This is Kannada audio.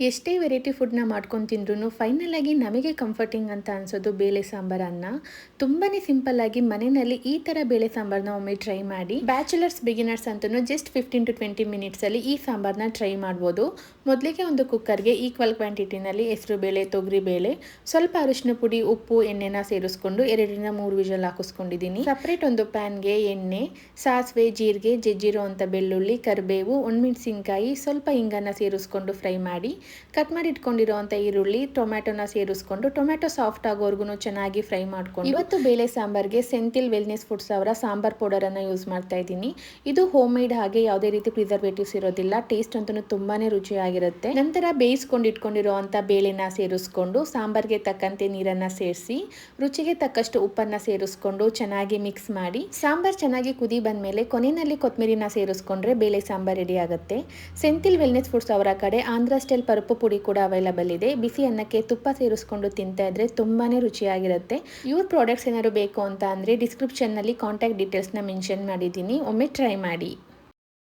ಎಷ್ಟೇ ವೆರೈಟಿ ಫುಡ್ನ ಮಾಡ್ಕೊಂಡು ತಿಂದ್ರೂ ಫೈನಲ್ ಆಗಿ ನಮಗೆ ಕಂಫರ್ಟಿಂಗ್ ಅಂತ ಅನ್ಸೋದು ಬೇಳೆ ಸಾಂಬಾರನ್ನ. ತುಂಬಾನೇ ಸಿಂಪಲ್ ಆಗಿ ಮನೆಯಲ್ಲಿ ಈ ತರ ಬೇಳೆ ಸಾಂಬಾರನ್ನ ಒಮ್ಮೆ ಟ್ರೈ ಮಾಡಿ. ಬ್ಯಾಚುಲರ್ಸ್ ಬಿಗಿನರ್ಸ್ ಅಂತೂ ಜಸ್ಟ್ 15 to 20 ಮಿನಿಟ್ಸ್ ಅಲ್ಲಿ ಈ ಸಾಂಬಾರನ್ನ ಟ್ರೈ ಮಾಡ್ಬೋದು. ಮೊದಲಿಗೆ ಒಂದು ಕುಕ್ಕರ್ಗೆ ಈಕ್ವಲ್ ಕ್ವಾಂಟಿಟಿನಲ್ಲಿ ಹೆಸರು ಬೇಳೆ, ತೊಗರಿ ಬೇಳೆ, ಸ್ವಲ್ಪ ಅರಿಶಿನ ಪುಡಿ, ಉಪ್ಪು, ಎಣ್ಣೆನ ಸೇರಿಸ್ಕೊಂಡು 2 ರಿಂದ 3 ವಿಷಲ್ ಹಾಕಿಸ್ಕೊಂಡಿದ್ದೀನಿ. ಸಪ್ರೇಟ್ ಒಂದು ಪ್ಯಾನ್ಗೆ ಎಣ್ಣೆ, ಸಾಸಿವೆ, ಜೀರಿಗೆ, ಜಜ್ಜಿರೋ ಅಂತ ಬೆಳ್ಳುಳ್ಳಿ, ಕರಿಬೇವು, ಒಣಮೆಣಸಿನಕಾಯಿ, ಸ್ವಲ್ಪ ಹಿಂಗನ್ನ ಸೇರಿಸ್ಕೊಂಡು ಫ್ರೈ ಮಾಡಿ. ಕಟ್ ಮಾಡಿ ಇಟ್ಕೊಂಡಿರುವಂಥ ಈರುಳ್ಳಿ, ಟೊಮ್ಯಾಟೊನ ಸೇರಿಸ್ಕೊಂಡು ಟೊಮ್ಯಾಟೊ ಸಾಫ್ಟ್ ಆಗೋವರೆಗೂ ಚೆನ್ನಾಗಿ ಫ್ರೈ ಮಾಡ್ಕೊಂಡು. ಇವತ್ತು ಬೇಳೆ ಸಾಂಬಾರ್ಗೆ ಸೆಂಥಿಲ್ ವೆಲ್ನೆಸ್ ಫುಡ್ಸ್ ಅವರ ಸಾಂಬಾರ್ ಪೌಡರನ್ನು ಯೂಸ್ ಮಾಡ್ತಾ ಇದ್ದೀನಿ. ಇದು ಹೋಮ್ ಮೇಡ್, ಹಾಗೆ ಯಾವುದೇ ರೀತಿ ಪ್ರಿಸರ್ವೇಟಿವ್ಸ್ ಇರೋದಿಲ್ಲ. ಟೇಸ್ಟ್ ಅಂತೂ ತುಂಬಾನೇ ರುಚಿಯಾಗಿರುತ್ತೆ. ನಂತರ ಬೇಯಿಸ್ಕೊಂಡು ಇಟ್ಕೊಂಡಿರುವಂಥ ಬೇಳೆನ ಸೇರಿಸ್ಕೊಂಡು ಸಾಂಬಾರ್ಗೆ ತಕ್ಕಂತೆ ನೀರನ್ನು ಸೇರಿಸಿ ರುಚಿಗೆ ತಕ್ಕಷ್ಟು ಉಪ್ಪನ್ನು ಸೇರಿಸ್ಕೊಂಡು ಚೆನ್ನಾಗಿ ಮಿಕ್ಸ್ ಮಾಡಿ. ಸಾಂಬಾರ್ ಚೆನ್ನಾಗಿ ಕುದಿ ಬಂದಮೇಲೆ ಕೊನೆಯಲ್ಲಿ ಕೊತ್ತಂಬರಿನ ಸೇರಿಸ್ಕೊಂಡ್ರೆ ಬೇಳೆ ಸಾಂಬಾರ್ ರೆಡಿ ಆಗುತ್ತೆ. ಸೆಂಥಿಲ್ ವೆಲ್ನೆಸ್ ಫುಡ್ಸ್ ಅವರ ಕಡೆ ಆಂಧ್ರ ಸ್ಟೈಲ್ ಪರುಪು ಪುಡಿ ಕೂಡ ಅವೈಲಬಲ್ ಇದೆ. ಬಿಸಿ ಅನ್ನಕ್ಕೆ ತುಪ್ಪ ಸೇರಿಸ್ಕೊಂಡು ತಿಂತಾ ಇದ್ರೆ ತುಂಬಾನೇ ರುಚಿಯಾಗಿರುತ್ತೆ. ಇವ್ರ ಪ್ರಾಡಕ್ಟ್ಸ್ ಏನಾದ್ರು ಬೇಕು ಅಂತ ಅಂದ್ರೆ ಡಿಸ್ಕ್ರಿಪ್ಷನ್ ನಲ್ಲಿ ಕಾಂಟ್ಯಾಕ್ಟ್ ಡೀಟೇಲ್ಸ್ ನ ಮೆನ್ಷನ್ ಮಾಡಿದ್ದೀನಿ. ಒಮ್ಮೆ ಟ್ರೈ ಮಾಡಿ.